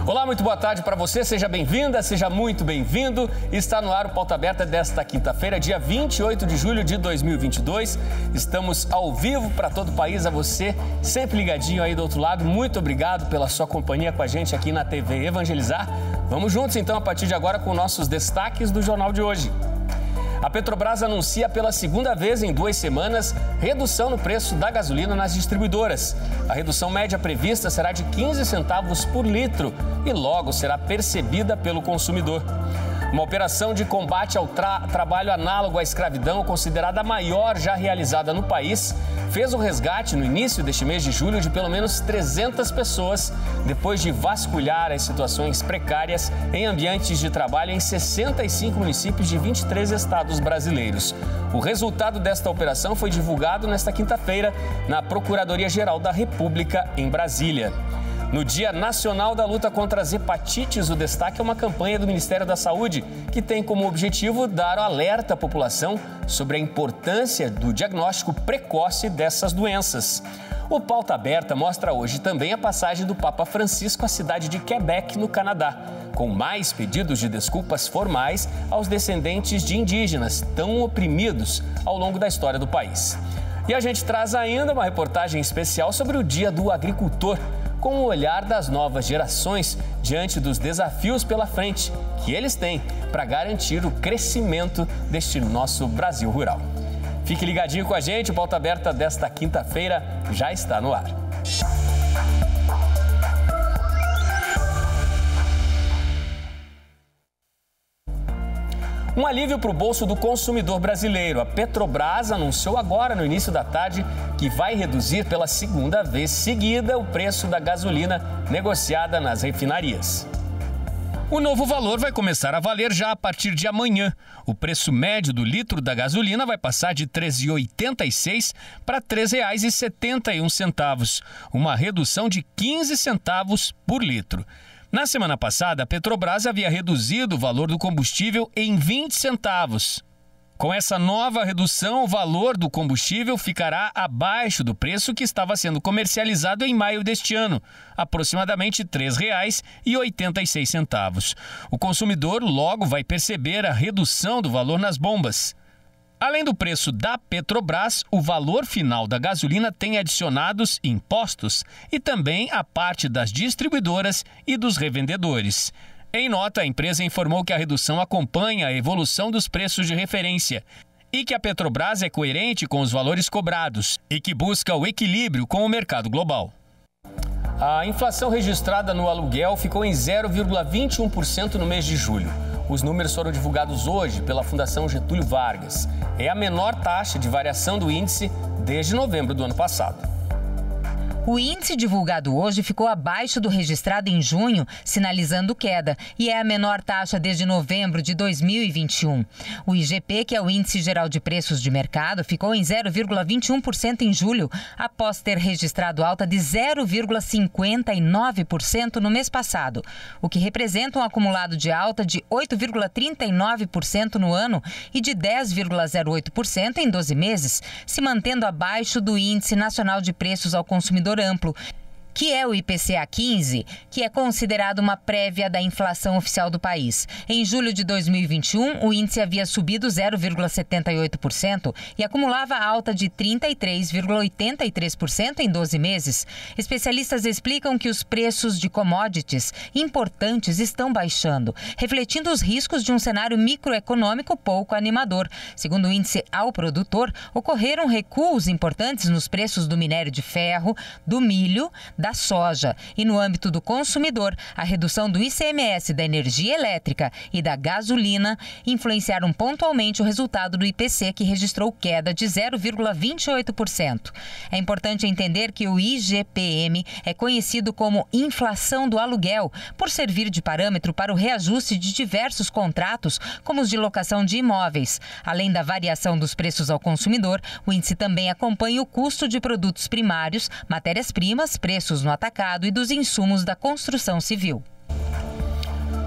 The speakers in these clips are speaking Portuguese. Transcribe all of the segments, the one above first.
Olá, muito boa tarde para você, seja bem-vinda, seja muito bem-vindo. Está no ar o Pauta Aberta desta quinta-feira, dia 28 de julho de 2022. Estamos ao vivo para todo o país, a você sempre ligadinho aí do outro lado. Muito obrigado pela sua companhia com a gente aqui na TV Evangelizar. Vamos juntos então a partir de agora com nossos destaques do jornal de hoje. A Petrobras anuncia pela segunda vez em 2 semanas redução no preço da gasolina nas distribuidoras. A redução média prevista será de 15 centavos por litro e logo será percebida pelo consumidor. Uma operação de combate ao trabalho análogo à escravidão, considerada a maior já realizada no país, fez o resgate no início deste mês de julho de pelo menos 300 pessoas, depois de vasculhar as situações precárias em ambientes de trabalho em 65 municípios de 23 estados brasileiros. O resultado desta operação foi divulgado nesta quinta-feira na Procuradoria-Geral da República, em Brasília. No Dia Nacional da Luta contra as Hepatites, o destaque é uma campanha do Ministério da Saúde que tem como objetivo dar alerta à população sobre a importância do diagnóstico precoce dessas doenças. O Pauta Aberta mostra hoje também a passagem do Papa Francisco à cidade de Quebec, no Canadá, com mais pedidos de desculpas formais aos descendentes de indígenas tão oprimidos ao longo da história do país. E a gente traz ainda uma reportagem especial sobre o Dia do Agricultor, com o olhar das novas gerações diante dos desafios pela frente que eles têm para garantir o crescimento deste nosso Brasil rural. Fique ligadinho com a gente, o Pauta Aberta desta quinta-feira já está no ar. Um alívio para o bolso do consumidor brasileiro. A Petrobras anunciou agora, no início da tarde, que vai reduzir pela segunda vez seguida o preço da gasolina negociada nas refinarias. O novo valor vai começar a valer já a partir de amanhã. O preço médio do litro da gasolina vai passar de R$ 3,86 para R$ 3,71, uma redução de 15 centavos por litro. Na semana passada, a Petrobras havia reduzido o valor do combustível em 20 centavos. Com essa nova redução, o valor do combustível ficará abaixo do preço que estava sendo comercializado em maio deste ano, aproximadamente R$ 3,86. O consumidor logo vai perceber a redução do valor nas bombas. Além do preço da Petrobras, o valor final da gasolina tem adicionados impostos e também a parte das distribuidoras e dos revendedores. Em nota, a empresa informou que a redução acompanha a evolução dos preços de referência e que a Petrobras é coerente com os valores cobrados e que busca o equilíbrio com o mercado global. A inflação registrada no aluguel ficou em 0,21% no mês de julho. Os números foram divulgados hoje pela Fundação Getúlio Vargas. É a menor taxa de variação do índice desde novembro do ano passado. O índice divulgado hoje ficou abaixo do registrado em junho, sinalizando queda, e é a menor taxa desde novembro de 2021. O IGP, que é o Índice Geral de Preços de Mercado, ficou em 0,21% em julho, após ter registrado alta de 0,59% no mês passado, o que representa um acumulado de alta de 8,39% no ano e de 10,08% em 12 meses, se mantendo abaixo do Índice Nacional de Preços ao Consumidor Amplo, que é o IPCA 15, que é considerado uma prévia da inflação oficial do país. Em julho de 2021, o índice havia subido 0,78% e acumulava alta de 33,83% em 12 meses. Especialistas explicam que os preços de commodities importantes estão baixando, refletindo os riscos de um cenário microeconômico pouco animador. Segundo o índice ao produtor, ocorreram recuos importantes nos preços do minério de ferro, do milho, da soja. E no âmbito do consumidor, a redução do ICMS da energia elétrica e da gasolina influenciaram pontualmente o resultado do IPC, que registrou queda de 0,28%. É importante entender que o IGPM é conhecido como inflação do aluguel, por servir de parâmetro para o reajuste de diversos contratos, como os de locação de imóveis. Além da variação dos preços ao consumidor, o índice também acompanha o custo de produtos primários, matérias-primas, preços no atacado e dos insumos da construção civil.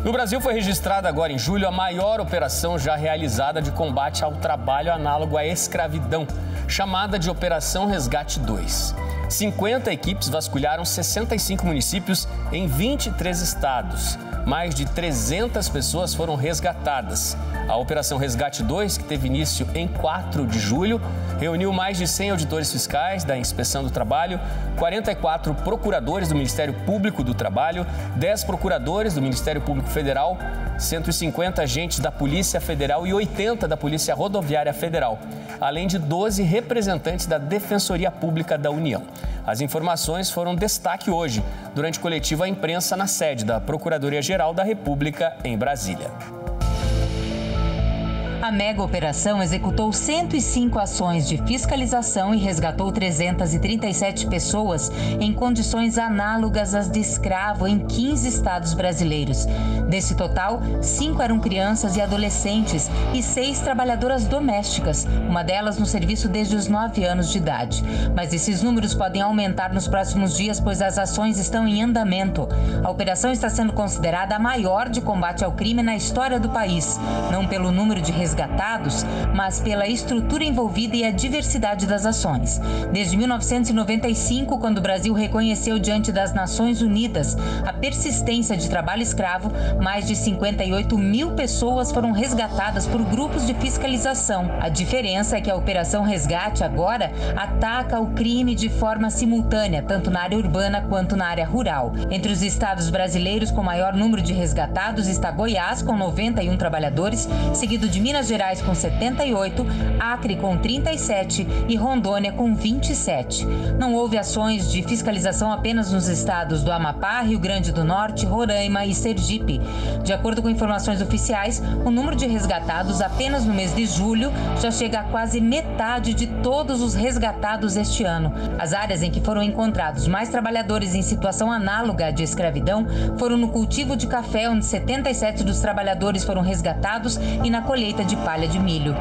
No Brasil foi registrada agora em julho a maior operação já realizada de combate ao trabalho análogo à escravidão, chamada de Operação Resgate 2. 50 equipes vasculharam 65 municípios em 23 estados. Mais de 300 pessoas foram resgatadas. A Operação Resgate 2, que teve início em 4 de julho, reuniu mais de 100 auditores fiscais da Inspeção do Trabalho, 44 procuradores do Ministério Público do Trabalho, 10 procuradores do Ministério Público Federal, 150 agentes da Polícia Federal e 80 da Polícia Rodoviária Federal, além de 12 representantes da Defensoria Pública da União. As informações foram destaque hoje, durante coletiva à imprensa na sede da Procuradoria-Geral da República, em Brasília. A mega operação executou 105 ações de fiscalização e resgatou 337 pessoas em condições análogas às de escravo em 15 estados brasileiros. Desse total, 5 eram crianças e adolescentes e 6 trabalhadoras domésticas, uma delas no serviço desde os 9 anos de idade. Mas esses números podem aumentar nos próximos dias, pois as ações estão em andamento. A operação está sendo considerada a maior de combate ao crime na história do país, não pelo número de resgatados, mas pela estrutura envolvida e a diversidade das ações. Desde 1995, quando o Brasil reconheceu diante das Nações Unidas a persistência de trabalho escravo, mais de 58 mil pessoas foram resgatadas por grupos de fiscalização. A diferença é que a Operação Resgate agora ataca o crime de forma simultânea, tanto na área urbana quanto na área rural. Entre os estados brasileiros com maior número de resgatados está Goiás, com 91 trabalhadores, seguido de Minas Gerais com 78, Acre com 37 e Rondônia com 27. Não houve ações de fiscalização apenas nos estados do Amapá, Rio Grande do Norte, Roraima e Sergipe. De acordo com informações oficiais, o número de resgatados apenas no mês de julho já chega a quase metade de todos os resgatados este ano. As áreas em que foram encontrados mais trabalhadores em situação análoga à de escravidão foram no cultivo de café, onde 77 dos trabalhadores foram resgatados, e na colheita de palha de milho.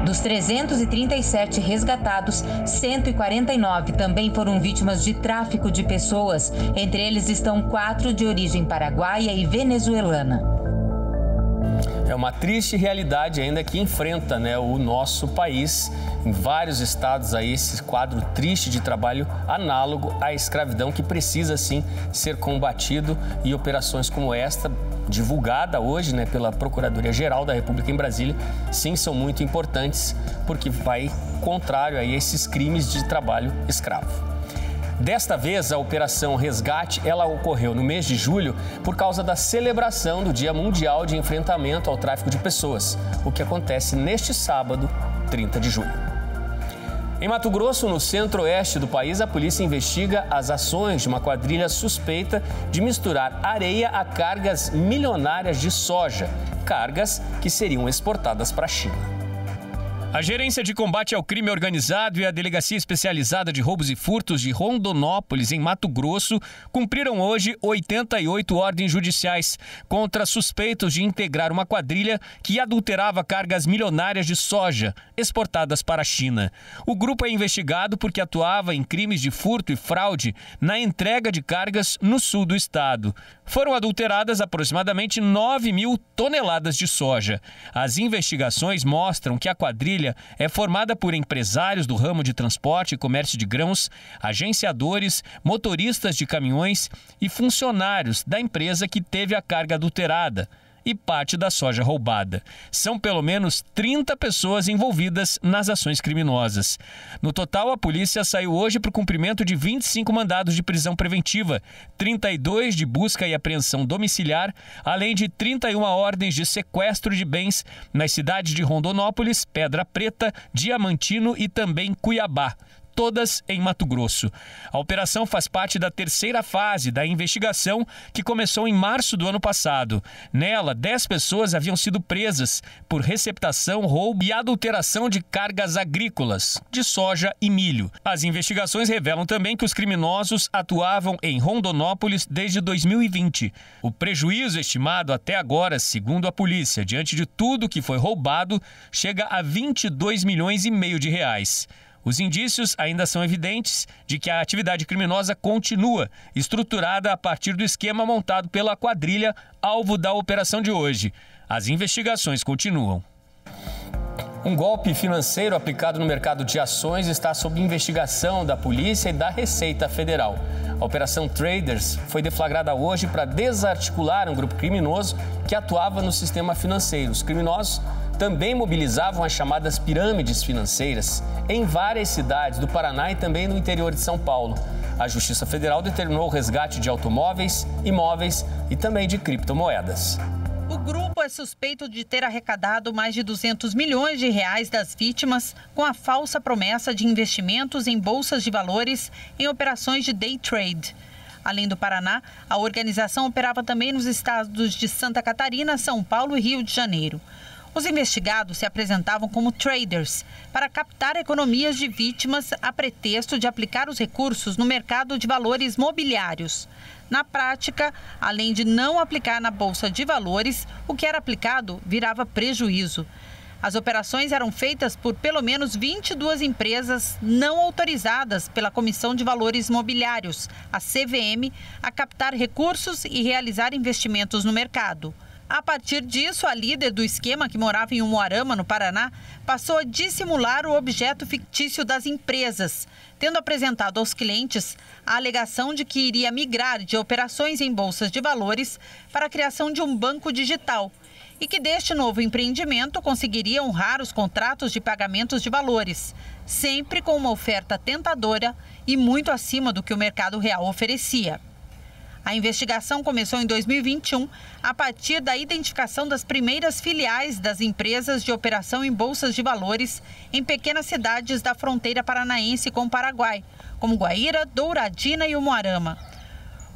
Dos 337 resgatados, 149 também foram vítimas de tráfico de pessoas. Entre eles estão 4 de origem paraguaia e venezuelana. É uma triste realidade ainda que enfrenta, o nosso país. Em vários estados aí, esse quadro triste de trabalho análogo à escravidão que precisa sim ser combatido, e operações como esta, divulgada hoje pela Procuradoria-Geral da República em Brasília, sim, são muito importantes, porque vai contrário a esses crimes de trabalho escravo. Desta vez, a Operação Resgate, ela ocorreu no mês de julho por causa da celebração do Dia Mundial de Enfrentamento ao Tráfico de Pessoas, o que acontece neste sábado, 30 de julho. Em Mato Grosso, no centro-oeste do país, a polícia investiga as ações de uma quadrilha suspeita de misturar areia a cargas milionárias de soja, cargas que seriam exportadas para a China. A Gerência de Combate ao Crime Organizado e a Delegacia Especializada de Roubos e Furtos de Rondonópolis, em Mato Grosso, cumpriram hoje 88 ordens judiciais contra suspeitos de integrar uma quadrilha que adulterava cargas milionárias de soja exportadas para a China. O grupo é investigado porque atuava em crimes de furto e fraude na entrega de cargas no sul do estado. Foram adulteradas aproximadamente 9 mil toneladas de soja. As investigações mostram que a quadrilha é formada por empresários do ramo de transporte e comércio de grãos, agenciadores, motoristas de caminhões e funcionários da empresa que teve a carga adulterada e parte da soja roubada. São pelo menos 30 pessoas envolvidas nas ações criminosas. No total, a polícia saiu hoje para o cumprimento de 25 mandados de prisão preventiva, 32 de busca e apreensão domiciliar, além de 31 ordens de sequestro de bens nas cidades de Rondonópolis, Pedra Preta, Diamantino e também Cuiabá, todas em Mato Grosso. A operação faz parte da terceira fase da investigação, que começou em março do ano passado. Nela, 10 pessoas haviam sido presas por receptação, roubo e adulteração de cargas agrícolas, de soja e milho. As investigações revelam também que os criminosos atuavam em Rondonópolis desde 2020. O prejuízo estimado até agora, segundo a polícia, diante de tudo que foi roubado, chega a 22 milhões e meio de reais. Os indícios ainda são evidentes de que a atividade criminosa continua, estruturada a partir do esquema montado pela quadrilha alvo da operação de hoje. As investigações continuam. Um golpe financeiro aplicado no mercado de ações está sob investigação da polícia e da Receita Federal. A Operação Traders foi deflagrada hoje para desarticular um grupo criminoso que atuava no sistema financeiro. Os criminosos também mobilizavam as chamadas pirâmides financeiras em várias cidades do Paraná e também no interior de São Paulo. A Justiça Federal determinou o resgate de automóveis, imóveis e também de criptomoedas. O grupo é suspeito de ter arrecadado mais de 200 milhões de reais das vítimas com a falsa promessa de investimentos em bolsas de valores em operações de day trade. Além do Paraná, a organização operava também nos estados de Santa Catarina, São Paulo e Rio de Janeiro. Os investigados se apresentavam como traders para captar economias de vítimas a pretexto de aplicar os recursos no mercado de valores mobiliários. Na prática, além de não aplicar na Bolsa de Valores, o que era aplicado virava prejuízo. As operações eram feitas por pelo menos 22 empresas não autorizadas pela Comissão de Valores Mobiliários, a CVM, a captar recursos e realizar investimentos no mercado. A partir disso, a líder do esquema, que morava em Umuarama, no Paraná, passou a dissimular o objeto fictício das empresas, tendo apresentado aos clientes a alegação de que iria migrar de operações em bolsas de valores para a criação de um banco digital e que deste novo empreendimento conseguiria honrar os contratos de pagamentos de valores, sempre com uma oferta tentadora e muito acima do que o mercado real oferecia. A investigação começou em 2021, a partir da identificação das primeiras filiais das empresas de operação em bolsas de valores em pequenas cidades da fronteira paranaense com o Paraguai, como Guaíra, Douradina e Umuarama.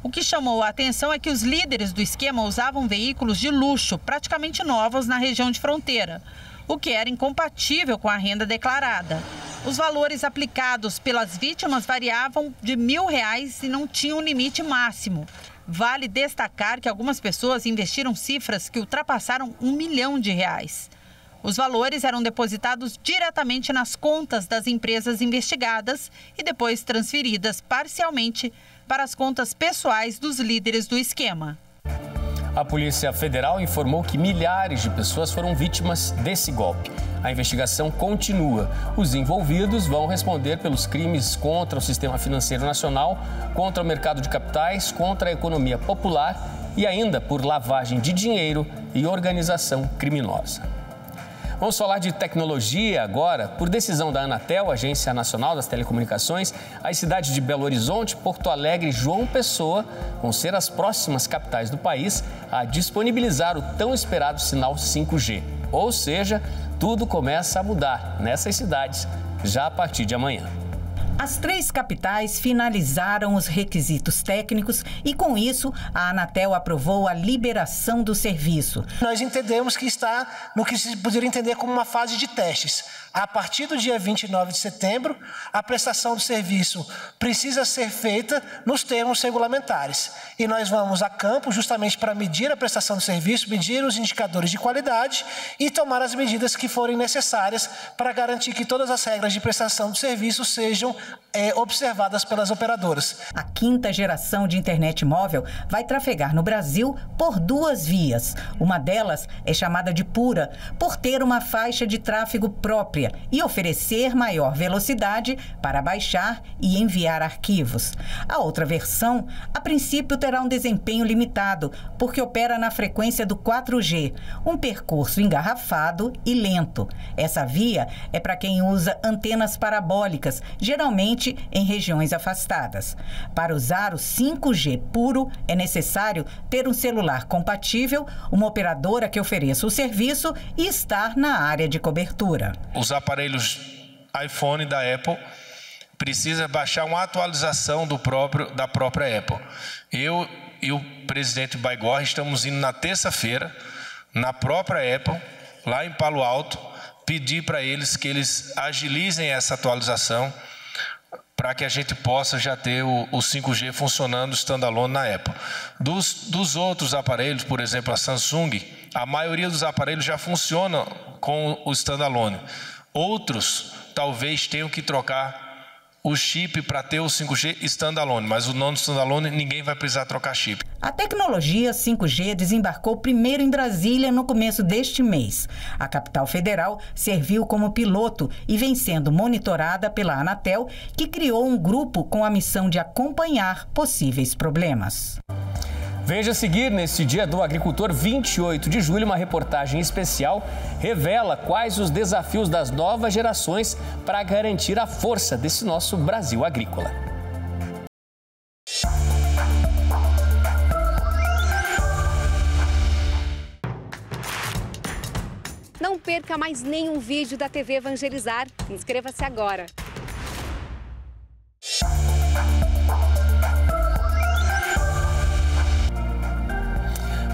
O que chamou a atenção é que os líderes do esquema usavam veículos de luxo, praticamente novos na região de fronteira, o que era incompatível com a renda declarada. Os valores aplicados pelas vítimas variavam de R$1.000 e não tinham limite máximo. Vale destacar que algumas pessoas investiram cifras que ultrapassaram R$1 milhão. Os valores eram depositados diretamente nas contas das empresas investigadas e depois transferidas parcialmente para as contas pessoais dos líderes do esquema. A Polícia Federal informou que milhares de pessoas foram vítimas desse golpe. A investigação continua. Os envolvidos vão responder pelos crimes contra o sistema financeiro nacional, contra o mercado de capitais, contra a economia popular e ainda por lavagem de dinheiro e organização criminosa. Vamos falar de tecnologia agora. Por decisão da Anatel, Agência Nacional das Telecomunicações, as cidades de Belo Horizonte, Porto Alegre e João Pessoa vão ser as próximas capitais do país a disponibilizar o tão esperado sinal 5G. Ou seja, tudo começa a mudar nessas cidades já a partir de amanhã. As 3 capitais finalizaram os requisitos técnicos e, com isso, a Anatel aprovou a liberação do serviço. Nós entendemos que está no que se poderia entender como uma fase de testes. A partir do dia 29 de setembro, a prestação do serviço precisa ser feita nos termos regulamentares. E nós vamos a campo justamente para medir a prestação do serviço, medir os indicadores de qualidade e tomar as medidas que forem necessárias para garantir que todas as regras de prestação do serviço sejam observadas pelas operadoras. A 5ª geração de internet móvel vai trafegar no Brasil por 2 vias. Uma delas é chamada de pura, por ter uma faixa de tráfego própria e oferecer maior velocidade para baixar e enviar arquivos. A outra versão, a princípio, terá um desempenho limitado, porque opera na frequência do 4G, um percurso engarrafado e lento. Essa via é para quem usa antenas parabólicas, geralmente em regiões afastadas. Para usar o 5G puro, é necessário ter um celular compatível, uma operadora que ofereça o serviço e estar na área de cobertura. Os aparelhos iPhone da Apple precisam baixar uma atualização da própria Apple. Eu e o presidente Baigorre estamos indo na terça-feira, na própria Apple, lá em Palo Alto, pedir para eles que eles agilizem essa atualização para que a gente possa já ter o 5G funcionando standalone na Apple. Dos outros aparelhos, por exemplo, a Samsung, a maioria dos aparelhos já funcionam com o standalone. Outros talvez tenham que trocar o chip para ter o 5G standalone, mas o non standalone ninguém vai precisar trocar chip. A tecnologia 5G desembarcou primeiro em Brasília no começo deste mês. A capital federal serviu como piloto e vem sendo monitorada pela Anatel, que criou um grupo com a missão de acompanhar possíveis problemas. Veja a seguir, neste Dia do Agricultor, 28 de julho, uma reportagem especial revela quais os desafios das novas gerações para garantir a força desse nosso Brasil agrícola. Não perca mais nenhum vídeo da TV Evangelizar. Inscreva-se agora.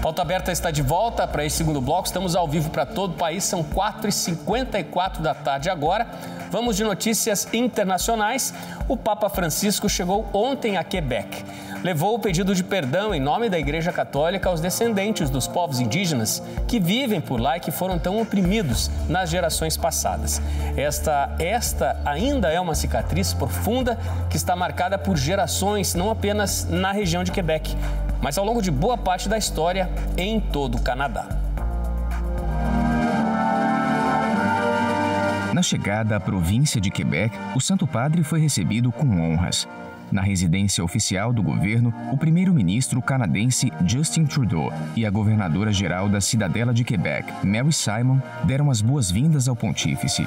Pauta Aberta está de volta para esse segundo bloco. Estamos ao vivo para todo o país. São 4h54 da tarde agora. Vamos de notícias internacionais. O Papa Francisco chegou ontem a Quebec. Levou o pedido de perdão em nome da Igreja Católica aos descendentes dos povos indígenas que vivem por lá e que foram tão oprimidos nas gerações passadas. Esta ainda é uma cicatriz profunda que está marcada por gerações, não apenas na região de Quebec, mas ao longo de boa parte da história em todo o Canadá. Na chegada à província de Quebec, o Santo Padre foi recebido com honras. Na residência oficial do governo, o primeiro-ministro canadense Justin Trudeau e a governadora-geral da Cidadela de Quebec, Mary Simon, deram as boas-vindas ao pontífice.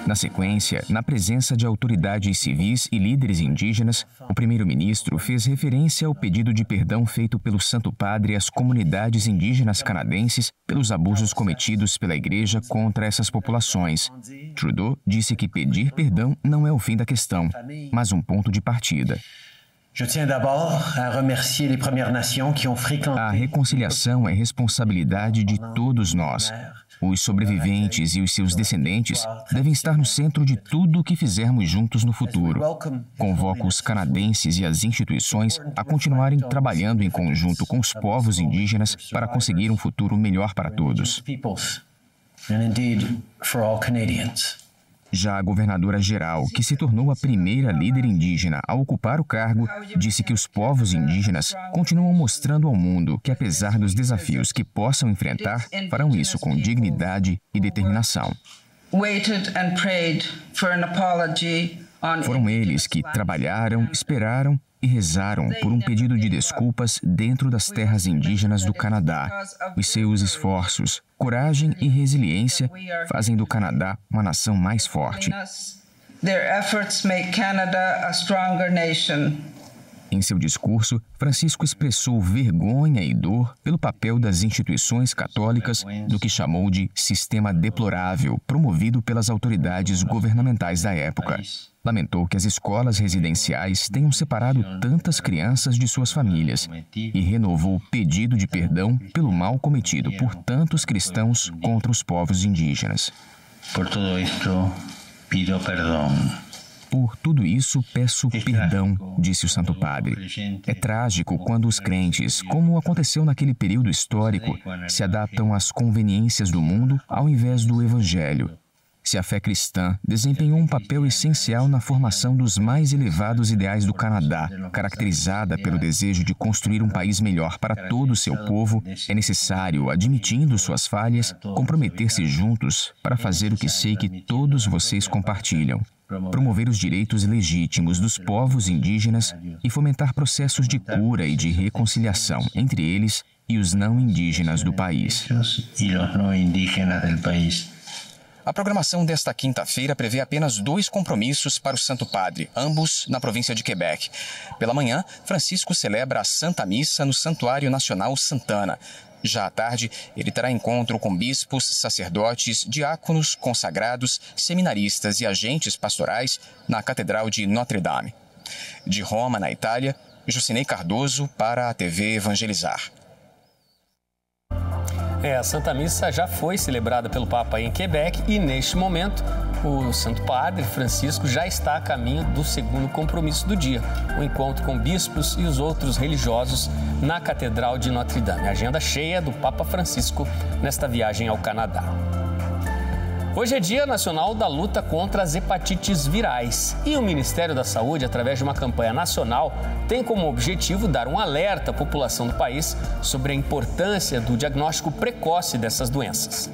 Na sequência, na presença de autoridades civis e líderes indígenas, o primeiro-ministro fez referência ao pedido de perdão feito pelo Santo Padre às comunidades indígenas canadenses pelos abusos cometidos pela Igreja contra essas populações. Trudeau disse que pedir perdão não é o fim da questão, mas um ponto de partida. A reconciliação é responsabilidade de todos nós. Os sobreviventes e os seus descendentes devem estar no centro de tudo o que fizermos juntos no futuro. Convoco os canadenses e as instituições a continuarem trabalhando em conjunto com os povos indígenas para conseguir um futuro melhor para todos. Já a governadora-geral, que se tornou a primeira líder indígena a ocupar o cargo, disse que os povos indígenas continuam mostrando ao mundo que, apesar dos desafios que possam enfrentar, farão isso com dignidade e determinação. Foram eles que trabalharam, esperaram e rezaram por um pedido de desculpas dentro das terras indígenas do Canadá. Os seus esforços, coragem e resiliência fazem do Canadá uma nação mais forte. Em seu discurso, Francisco expressou vergonha e dor pelo papel das instituições católicas do que chamou de sistema deplorável promovido pelas autoridades governamentais da época. Lamentou que as escolas residenciais tenham separado tantas crianças de suas famílias e renovou o pedido de perdão pelo mal cometido por tantos cristãos contra os povos indígenas. Por tudo isso, pido perdão. Por tudo isso, peço perdão, disse o Santo Padre. É trágico quando os crentes, como aconteceu naquele período histórico, se adaptam às conveniências do mundo ao invés do Evangelho. Se a fé cristã desempenhou um papel essencial na formação dos mais elevados ideais do Canadá, caracterizada pelo desejo de construir um país melhor para todo o seu povo, é necessário, admitindo suas falhas, comprometer-se juntos para fazer o que sei que todos vocês compartilham. Promover os direitos legítimos dos povos indígenas e fomentar processos de cura e de reconciliação entre eles e os não indígenas do país. A programação desta quinta-feira prevê apenas 2 compromissos para o Santo Padre, ambos na província de Quebec. Pela manhã, Francisco celebra a Santa Missa no Santuário Nacional Santana. Já à tarde, ele terá encontro com bispos, sacerdotes, diáconos, consagrados, seminaristas e agentes pastorais na Catedral de Notre-Dame. De Roma, na Itália, Jucinei Cardoso para a TV Evangelizar. A Santa Missa já foi celebrada pelo Papa em Quebec e, neste momento, o Santo Padre Francisco já está a caminho do segundo compromisso do dia, o encontro com bispos e os outros religiosos na Catedral de Notre-Dame. Agenda cheia do Papa Francisco nesta viagem ao Canadá. Hoje é Dia Nacional da Luta contra as Hepatites Virais e o Ministério da Saúde, através de uma campanha nacional, tem como objetivo dar um alerta à população do país sobre a importância do diagnóstico precoce dessas doenças.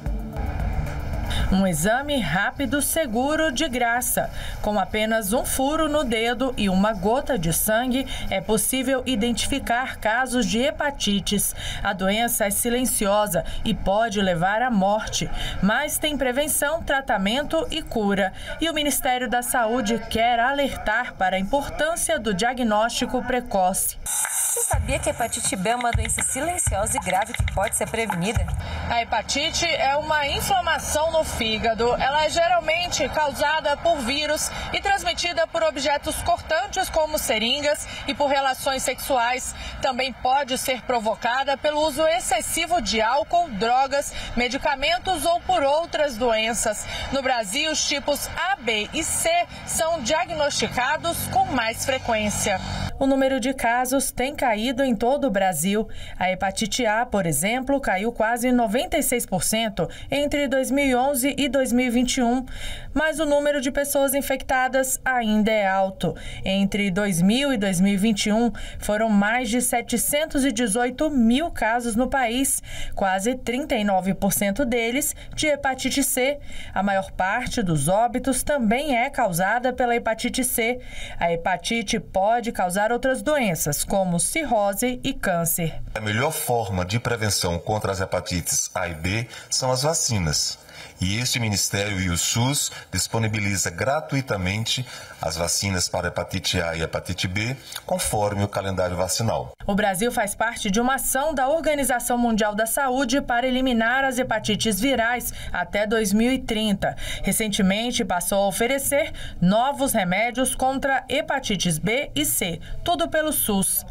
Um exame rápido, seguro, de graça. Com apenas um furo no dedo e uma gota de sangue, é possível identificar casos de hepatites. A doença é silenciosa e pode levar à morte, mas tem prevenção, tratamento e cura. E o Ministério da Saúde quer alertar para a importância do diagnóstico precoce. Você sabia que a hepatite B é uma doença silenciosa e grave que pode ser prevenida? A hepatite é uma inflamação no fígado. Ela é geralmente causada por vírus e transmitida por objetos cortantes como seringas e por relações sexuais. Também pode ser provocada pelo uso excessivo de álcool, drogas, medicamentos ou por outras doenças. No Brasil, os tipos A, B e C são diagnosticados com mais frequência. O número de casos tem caído em todo o Brasil. A hepatite A, por exemplo, caiu quase 96% entre 2011 e 2021, mas o número de pessoas infectadas ainda é alto. Entre 2000 e 2021, foram mais de 718 mil casos no país, quase 39% deles de hepatite C. A maior parte dos óbitos também é causada pela hepatite C. A hepatite pode causar outras doenças, como cirrose e câncer. A melhor forma de prevenção contra as hepatites A e B são as vacinas. E este Ministério e o SUS disponibiliza gratuitamente as vacinas para hepatite A e hepatite B, conforme o calendário vacinal. O Brasil faz parte de uma ação da Organização Mundial da Saúde para eliminar as hepatites virais até 2030. Recentemente, passou a oferecer novos remédios contra hepatites B e C, tudo pelo SUS.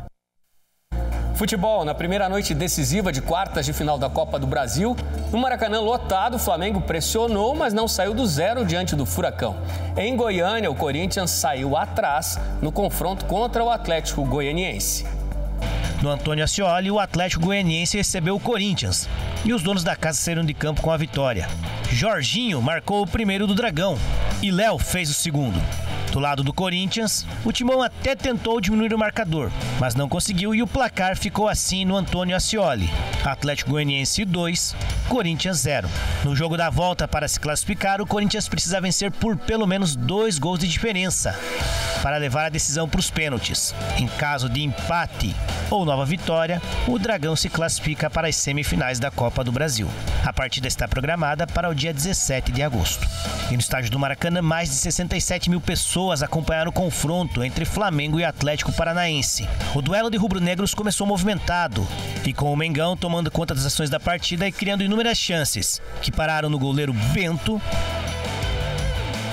Futebol, na primeira noite decisiva de quartas de final da Copa do Brasil, no Maracanã lotado, o Flamengo pressionou, mas não saiu do zero diante do Furacão. Em Goiânia, o Corinthians saiu atrás no confronto contra o Atlético Goianiense. No Antônio Ascioli, o Atlético Goianiense recebeu o Corinthians e os donos da casa saíram de campo com a vitória. Jorginho marcou o primeiro do Dragão e Léo fez o segundo. Do lado do Corinthians, o Timão até tentou diminuir o marcador, mas não conseguiu e o placar ficou assim no Antônio Ascioli. Atlético Goianiense 2, Corinthians 0. No jogo da volta para se classificar, o Corinthians precisa vencer por pelo menos 2 gols de diferença para levar a decisão para os pênaltis. Em caso de empate ou nova vitória, o Dragão se classifica para as semifinais da Copa do Brasil. A partida está programada para o dia 17 de agosto. E no estádio do Maracanã, mais de 67 mil pessoas acompanharam o confronto entre Flamengo e Atlético Paranaense. O duelo de rubro-negros começou movimentado e com o Mengão tomando conta das ações da partida e criando inúmeras chances, que pararam no goleiro Bento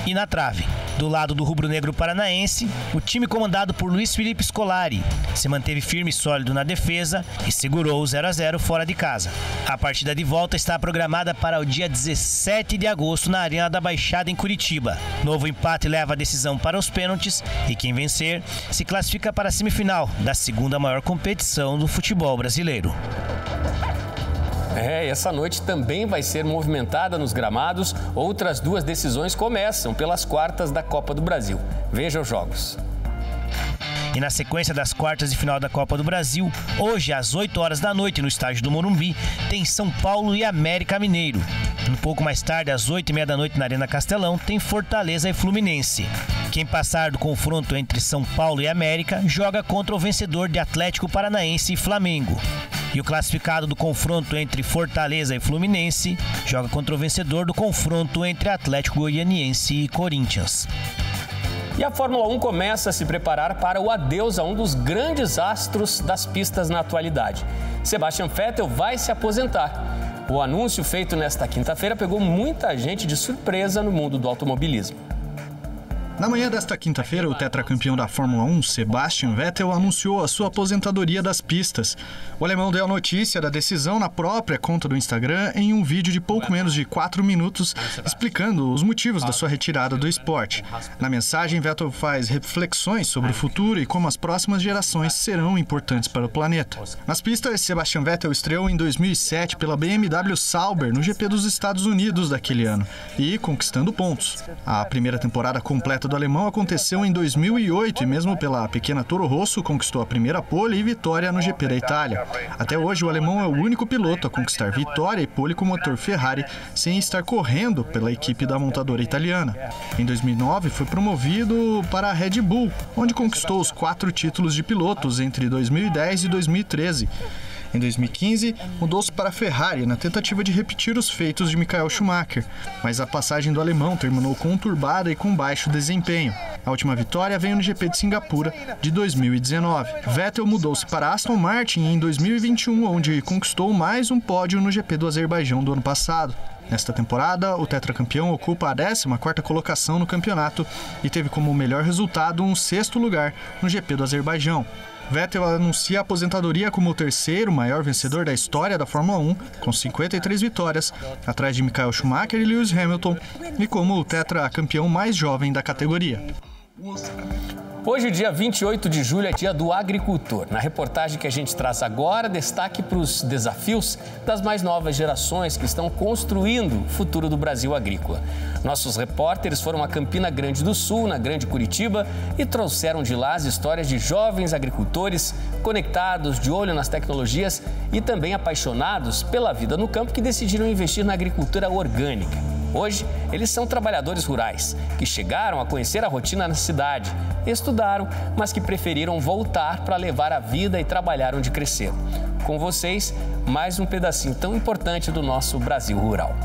e na trave. Do lado do rubro-negro paranaense, o time comandado por Luiz Felipe Scolari se manteve firme e sólido na defesa e segurou o 0-0 fora de casa. A partida de volta está programada para o dia 17 de agosto na Arena da Baixada, em Curitiba. Novo empate leva a decisão para os pênaltis e quem vencer se classifica para a semifinal da segunda maior competição do futebol brasileiro. Essa noite também vai ser movimentada nos gramados. Outras 2 decisões começam pelas quartas da Copa do Brasil. Veja os jogos. E na sequência das quartas de final da Copa do Brasil, hoje às 8 horas da noite no estádio do Morumbi, tem São Paulo e América Mineiro. Um pouco mais tarde, às 8h30 da noite na Arena Castelão, tem Fortaleza e Fluminense. Quem passar do confronto entre São Paulo e América joga contra o vencedor de Atlético Paranaense e Flamengo. E o classificado do confronto entre Fortaleza e Fluminense joga contra o vencedor do confronto entre Atlético Goianiense e Corinthians. E a Fórmula 1 começa a se preparar para o adeus a um dos grandes astros das pistas na atualidade. Sebastian Vettel vai se aposentar. O anúncio feito nesta quinta-feira pegou muita gente de surpresa no mundo do automobilismo. Na manhã desta quinta-feira, o tetracampeão da Fórmula 1, Sebastian Vettel, anunciou a sua aposentadoria das pistas. O alemão deu a notícia da decisão na própria conta do Instagram em um vídeo de pouco menos de 4 minutos, explicando os motivos da sua retirada do esporte. Na mensagem, Vettel faz reflexões sobre o futuro e como as próximas gerações serão importantes para o planeta. Nas pistas, Sebastian Vettel estreou em 2007 pela BMW Sauber no GP dos Estados Unidos daquele ano e conquistando pontos. A primeira temporada completa do alemão aconteceu em 2008 e mesmo pela pequena Toro Rosso conquistou a primeira pole e vitória no GP da Itália. Até hoje o alemão é o único piloto a conquistar vitória e pole com motor Ferrari sem estar correndo pela equipe da montadora italiana. Em 2009 foi promovido para a Red Bull, onde conquistou os 4 títulos de pilotos entre 2010 e 2013. Em 2015, mudou-se para a Ferrari na tentativa de repetir os feitos de Michael Schumacher, mas a passagem do alemão terminou conturbada e com baixo desempenho. A última vitória veio no GP de Singapura de 2019. Vettel mudou-se para Aston Martin em 2021, onde conquistou mais um pódio no GP do Azerbaijão do ano passado. Nesta temporada, o tetracampeão ocupa a 14ª colocação no campeonato e teve como melhor resultado um 6º lugar no GP do Azerbaijão. Vettel anuncia a aposentadoria como o 3º maior vencedor da história da Fórmula 1, com 53 vitórias, atrás de Michael Schumacher e Lewis Hamilton, e como o tetracampeão mais jovem da categoria. Hoje, dia 28 de julho, é dia do agricultor. Na reportagem que a gente traz agora, destaque para os desafios das mais novas gerações que estão construindo o futuro do Brasil agrícola. Nossos repórteres foram a Campina Grande do Sul, na Grande Curitiba, e trouxeram de lá as histórias de jovens agricultores conectados, de olho nas tecnologias e também apaixonados pela vida no campo que decidiram investir na agricultura orgânica. Hoje, eles são trabalhadores rurais que chegaram a conhecer a rotina na cidade, estudaram, mas que preferiram voltar para levar a vida e trabalhar onde cresceram. Com vocês, mais um pedacinho tão importante do nosso Brasil rural.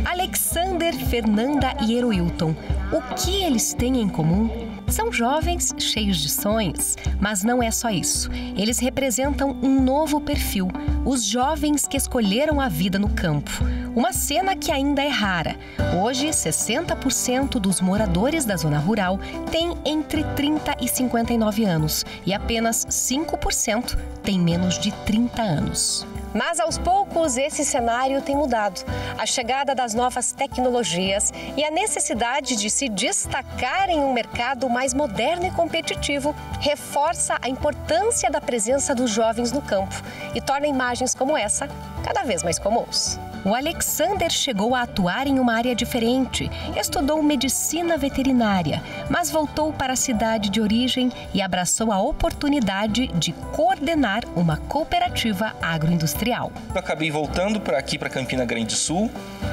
Alexander, Fernanda e Eroilton. O que eles têm em comum? São jovens cheios de sonhos, mas não é só isso. Eles representam um novo perfil, os jovens que escolheram a vida no campo. Uma cena que ainda é rara. Hoje, 60% dos moradores da zona rural têm entre 30 e 59 anos e apenas 5% têm menos de 30 anos. Mas, aos poucos, esse cenário tem mudado. A chegada das novas tecnologias e a necessidade de se destacar em um mercado mais moderno e competitivo reforça a importância da presença dos jovens no campo e torna imagens como essa cada vez mais comuns. O Alexander chegou a atuar em uma área diferente, estudou medicina veterinária, mas voltou para a cidade de origem e abraçou a oportunidade de coordenar uma cooperativa agroindustrial. Eu acabei voltando aqui para Campina Grande do Sul,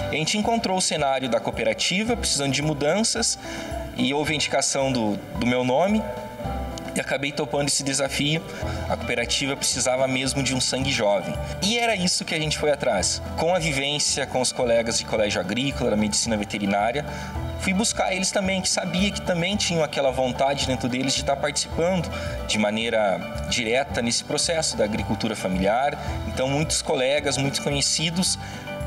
a gente encontrou o cenário da cooperativa precisando de mudanças e houve a indicação do meu nome. E acabei topando esse desafio. A cooperativa precisava mesmo de um sangue jovem. E era isso que a gente foi atrás. Com a vivência com os colegas de colégio agrícola, da medicina veterinária, fui buscar eles também, que sabia que também tinham aquela vontade dentro deles de estar participando de maneira direta nesse processo da agricultura familiar. Então, muitos colegas, muitos conhecidos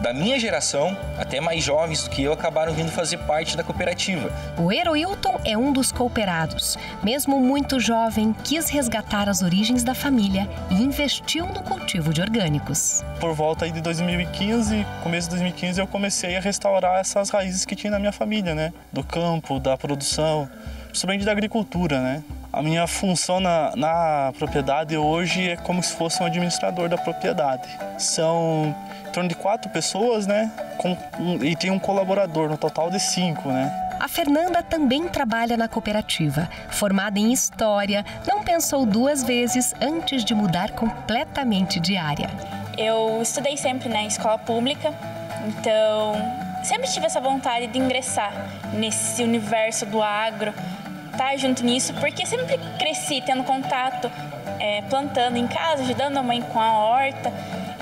da minha geração, até mais jovens do que eu, acabaram vindo fazer parte da cooperativa. O Eroilton é um dos cooperados. Mesmo muito jovem, quis resgatar as origens da família e investiu no cultivo de orgânicos. Por volta de 2015, começo de 2015, eu comecei a restaurar essas raízes que tinha na minha família, né? Do campo, da produção, principalmente da agricultura, né? A minha função na propriedade hoje é como se fosse um administrador da propriedade. São em torno de 4 pessoas, né? E tem um colaborador, no total de 5, né? A Fernanda também trabalha na cooperativa. Formada em História, não pensou 2 vezes antes de mudar completamente de área. Eu estudei sempre na escola pública, então sempre tive essa vontade de ingressar nesse universo do agro, estar junto nisso, porque sempre cresci tendo contato, plantando em casa, ajudando a mãe com a horta.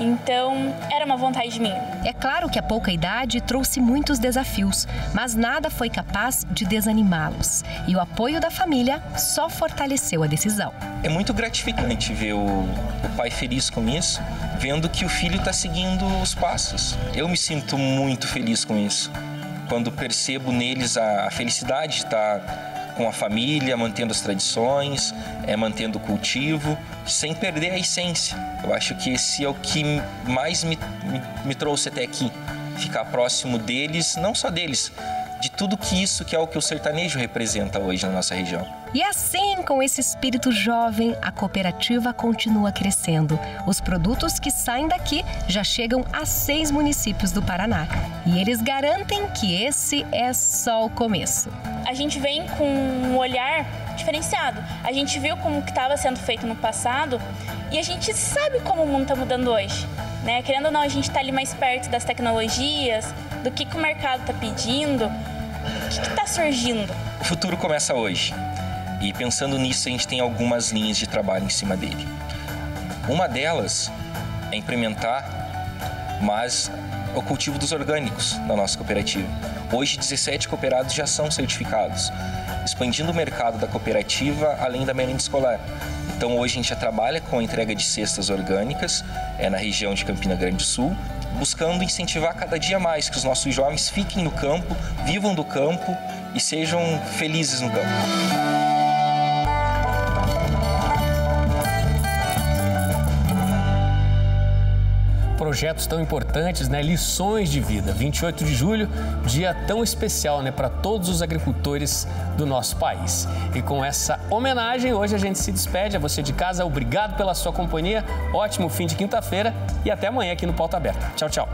Então, era uma vontade minha. É claro que a pouca idade trouxe muitos desafios, mas nada foi capaz de desanimá-los. E o apoio da família só fortaleceu a decisão. É muito gratificante ver o pai feliz com isso, vendo que o filho está seguindo os passos. Eu me sinto muito feliz com isso, quando percebo neles a felicidade de estar com a família, mantendo as tradições, mantendo o cultivo, sem perder a essência. Eu acho que esse é o que mais me trouxe até aqui. Ficar próximo deles, não só deles, de tudo que isso que é o que o sertanejo representa hoje na nossa região. E assim, com esse espírito jovem, a cooperativa continua crescendo. Os produtos que saem daqui já chegam a 6 municípios do Paraná. E eles garantem que esse é só o começo. A gente vem com um olhar diferenciado. A gente viu como que estava sendo feito no passado e a gente sabe como o mundo está mudando hoje. Né? Querendo ou não, a gente está ali mais perto das tecnologias, do que o mercado está pedindo, o que está surgindo. O futuro começa hoje. E pensando nisso, a gente tem algumas linhas de trabalho em cima dele. Uma delas é implementar mais o cultivo dos orgânicos na nossa cooperativa. Hoje, 17 cooperados já são certificados, expandindo o mercado da cooperativa além da merenda escolar. Então, hoje a gente já trabalha com a entrega de cestas orgânicas na região de Campina Grande do Sul, buscando incentivar cada dia mais que os nossos jovens fiquem no campo, vivam do campo e sejam felizes no campo. Projetos tão importantes, né? Lições de vida. 28 de julho, dia tão especial, né? Para todos os agricultores do nosso país. E com essa homenagem, hoje a gente se despede. A você de casa, obrigado pela sua companhia. Ótimo fim de quinta-feira e até amanhã aqui no Pauta Aberta. Tchau, tchau.